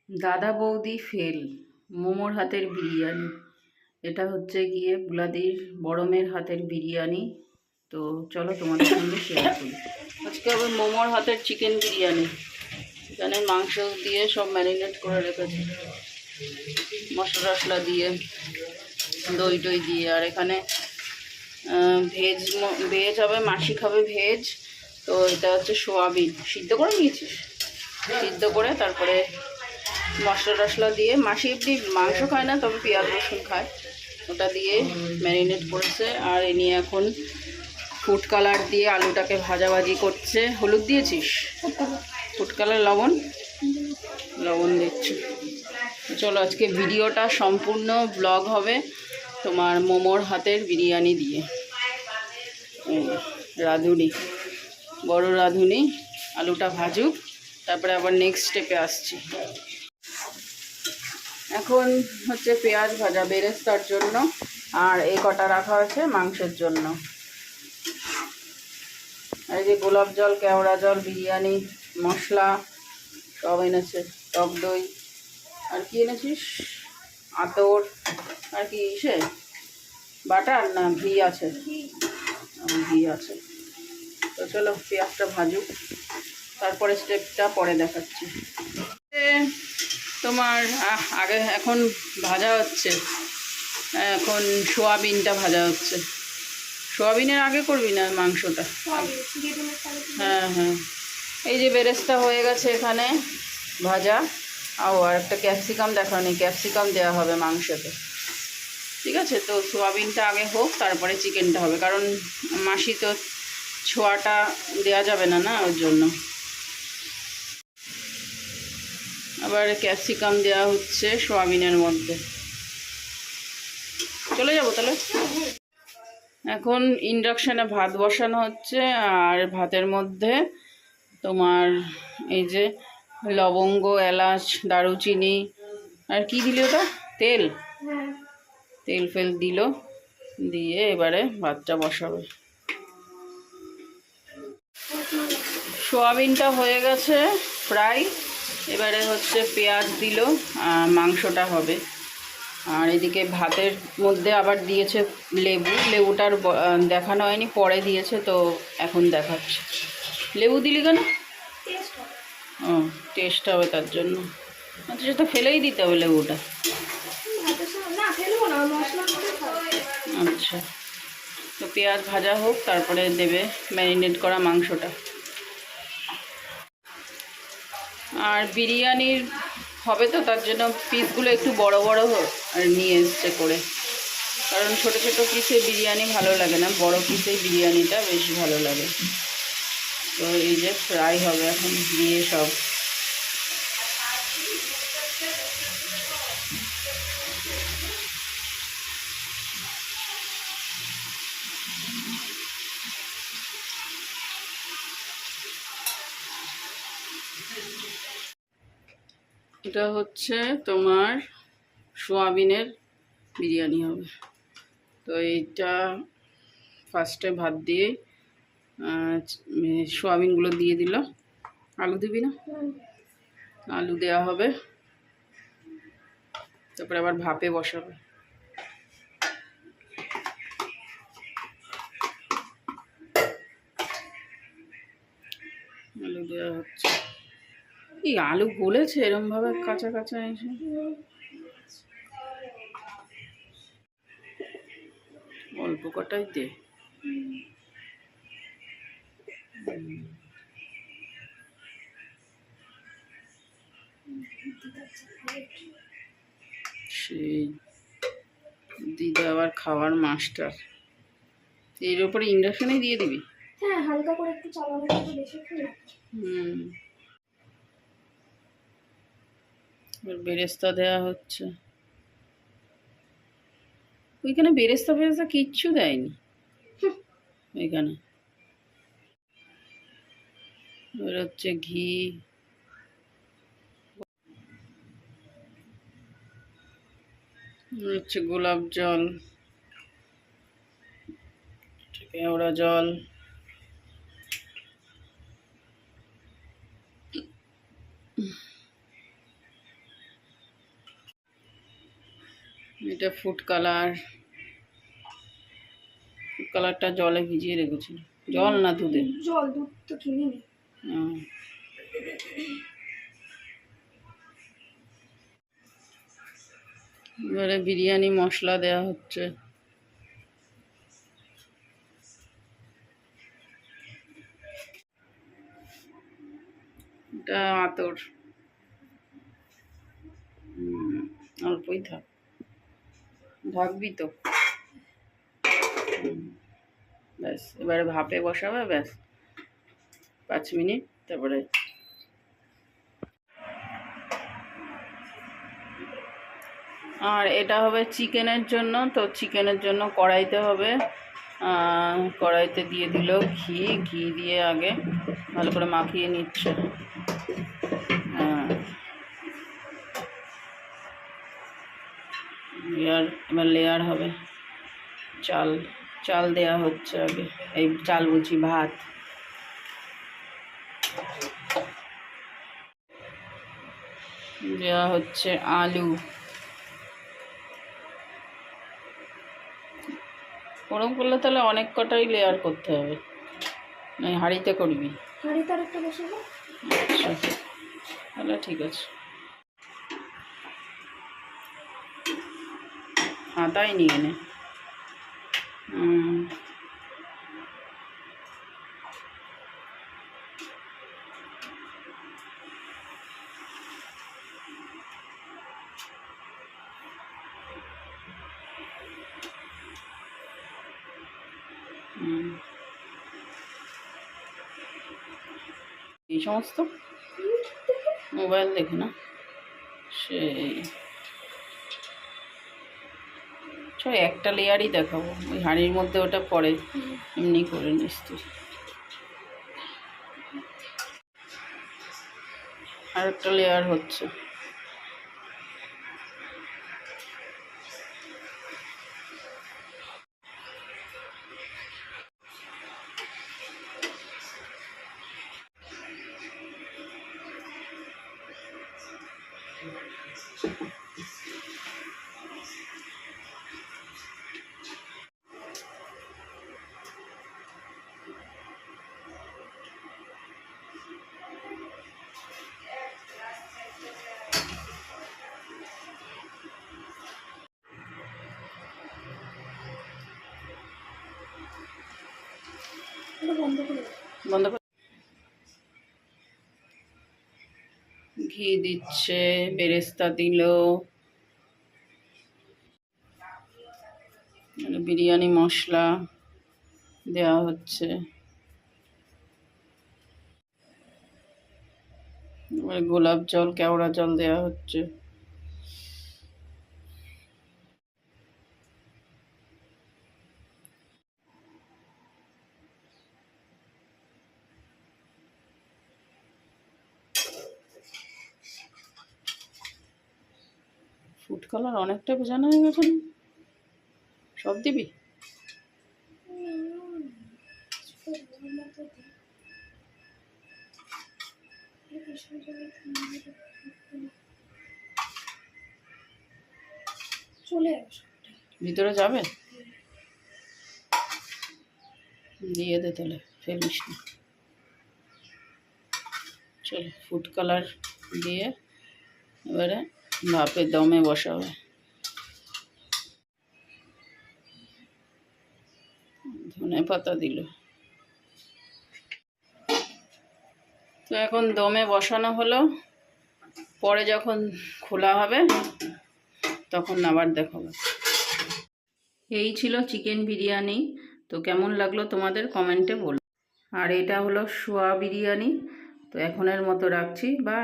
দাদা বৌদি ফেল, মোমোর হাতের বিরিয়ানি। এটা হচ্ছে গিয়ে বুলাদির বড়মের হাতের বিরিয়ানি। তো চলো তোমাদের সঙ্গে শেয়ার করি। আজকে আবার মোমোর হাতের চিকেন বিরিয়ানি। এখানে মাংস দিয়ে সব ম্যারিনেট করে রেখেছি, মশলা টশলা দিয়ে, দই টই দিয়ে। আর এখানে ভেজ ভেজ হবে, মাসি খাবে ভেজ। তো এটা হচ্ছে সোয়াবিন সিদ্ধ করে নিয়েছিস, সিদ্ধ করে তারপরে মশলা টশলা দিয়ে। মাসি এমনি মাংস খায় না, তবে পেঁয়াজ রসুন খায়, ওটা দিয়ে ম্যারিনেট করেছে। আর এ নিয়ে এখন ফুড কালার দিয়ে আলুটাকে ভাজাভাজি করছে। হলুদ দিয়েছিস? ফুড কালার, লবণ লবণ দিচ্ছি। চলো আজকে ভিডিওটা সম্পূর্ণ ব্লগ হবে তোমার মোমোর হাতের বিরিয়ানি দিয়ে। রাঁধুনি, বড় রাঁধুনি আলুটা ভাজুক, তারপরে আবার নেক্সট স্টেপে আসছি। এখন হচ্ছে পেঁয়াজ ভাজা বেরেস্তার জন্য, আর এই কটা রাখা হয়েছে মাংসের জন্য। আর এই যে গোলাপ জল, কেওড়া জল, বিরিয়ানি মশলা সব এনেছে, টক দই। আর কি এনেছিস? আতর। আর কি ইসে বাটার না ঘি আছে? ঘি আছে। তো চলো পেঁয়াজটা ভাজুক, তারপরে স্টেপটা পরে দেখাচ্ছি। তোমার আগে এখন ভাজা হচ্ছে, এখন সোয়াবিনটা ভাজা হচ্ছে। সোয়াবিনের আগে করবি না মাংসটা? হ্যাঁ হ্যাঁ, এই যে বেরেস্তা হয়ে গেছে এখানে ভাজা। আর একটা ক্যাপসিকাম দেখানি, ক্যাপসিকাম দেওয়া হবে মাংসতে। ঠিক আছে, তো সোয়াবিনটা আগে হোক, তারপরে চিকেনটা হবে, কারণ মাসি তো ছোঁয়াটা দেওয়া যাবে না, না ওর জন্য। আবার ক্যাপসিকাম দেওয়া হচ্ছে সোয়াবিনের মধ্যে। চলে যাবো তাহলে। এখন ইন্ডাকশানে ভাত বসানো হচ্ছে, আর ভাতের মধ্যে তোমার এই যে লবঙ্গ, এলাচ, দারুচিনি, আর কি দিল ওটা? তেল, তেল ফেল দিল, দিয়ে এবারে ভাতটা বসাবে। সোয়াবিনটা হয়ে গেছে প্রায়, এবারে হচ্ছে পেঁয়াজ দিল, মাংসটা হবে। আর এদিকে ভাতের মধ্যে আবার দিয়েছে লেবু, লেবুটার দেখানো হয়নি, পরে দিয়েছে, তো এখন দেখাচ্ছে। লেবু দিলি কেন? ও, টেস্ট হবে তার জন্য। আচ্ছা, তো ফেলেই দিতে হবে লেবুটা? আচ্ছা, তো পেঁয়াজ ভাজা হোক, তারপরে দেবে ম্যারিনেট করা মাংসটা। আর বিরিয়ানির হবে তো, তার জন্য পিসগুলো একটু বড় বড় নিয়ে এসছে করে, কারণ ছোট ছোট পিসে বিরিয়ানি ভালো লাগে না, বড় পিসে বিরিয়ানিটা বেশ ভালো লাগে। তো এই যে ফ্রাই হবে এখন দিয়ে সব। এটা হচ্ছে তোমার সোয়াবিনের বিরিয়ানি হবে। তো এইটা ফার্স্টে ভাত দিয়ে সোয়াবিনগুলো দিয়ে দিল। আলু দিবি না? আলু দেওয়া হবে, তারপরে আবার ভাপে বসাবে। আলু দেওয়া হচ্ছে। এই আলু গলেছে এরমভাবে কাঁচা কাঁচা এসে? অল্প কটাই দে। সেই দিদা আবার খাবার মাস্টার। এর উপরে ইন্ডাকশনেই দিয়ে দিবি? হ্যাঁ, হালকা করে একটু চালানো হবে, বেশি করে। বেরেস্তা দেওয়া হচ্ছে। ওইখানে বেরেস্তা ফেরেস্তা কিচ্ছু দেয়নি ওইখানে। এবার হচ্ছে ঘি, হচ্ছে গোলাপ জল, কেওড়া জল, এটা ফুড কালারটা জলে ভিজিয়ে রেখেছিল। জল না দুধে? জল, দুধ তো কিনিনি। হুম। এবারে বিরিয়ানি মশলা দেওয়া হচ্ছে। এটা আতর, অল্পই থাক, ঢাকবি তো। ব্যাস, এবারে ভাপে বসাবে, ব্যাস 5 মিনিট, তারপরে আর এটা হবে চিকেনের জন্য। তো চিকেনের জন্য কড়াইতে হবে, কড়াইতে দিয়ে দিল ঘি দিয়ে আগে ভালো করে মাখিয়ে নিচ্ছে। এবার লেয়ার হবে। চাল দেয়া হচ্ছে আগে, এই চাল বলছি, ভাত। দেওয়া হচ্ছে আলু। ওরকম করলে তাহলে অনেক কটাই লেয়ার করতে হবে, না হাঁড়িতে করবি? হাঁড়িতে আরেকটা বসাবো। আচ্ছা, তাহলে ঠিক আছে। হাতাই নিয়ে নে। এই সমস্ত মোবাইল দেখে না, সেই একটা লেয়ারই দেখাবো, ওই হাঁড়ির মধ্যে ওটা পরে এমনি করে নিস তুই। আর একটা লেয়ার হচ্ছে। বন্ধ করে ঘি দিচ্ছে, বেরেস্তা দিল, বিরিয়ানি মশলা দেওয়া হচ্ছে। গোলাপ জল, কেওড়া জল দেওয়া হচ্ছে। ফুড কালার অনেকটা ভেজানো হয়ে গেছে, সব দিবি? চলে ভিতরে যাবে, দিয়ে দে তাহলে, ফেলিস না। চল, ফুড কালার দিয়ে এবারে ভাপে দমে বসাবে। ধনে পাতা দিল। তো এখন দমে বসানো হলো, পরে যখন খোলা হবে তখন আবার দেখাবো। এই ছিল চিকেন বিরিয়ানি। তো কেমন লাগলো তোমাদের কমেন্টে বলো। আর এটা হলো সোয়া বিরিয়ানি। তো এখনের মতো রাখছি, বাই।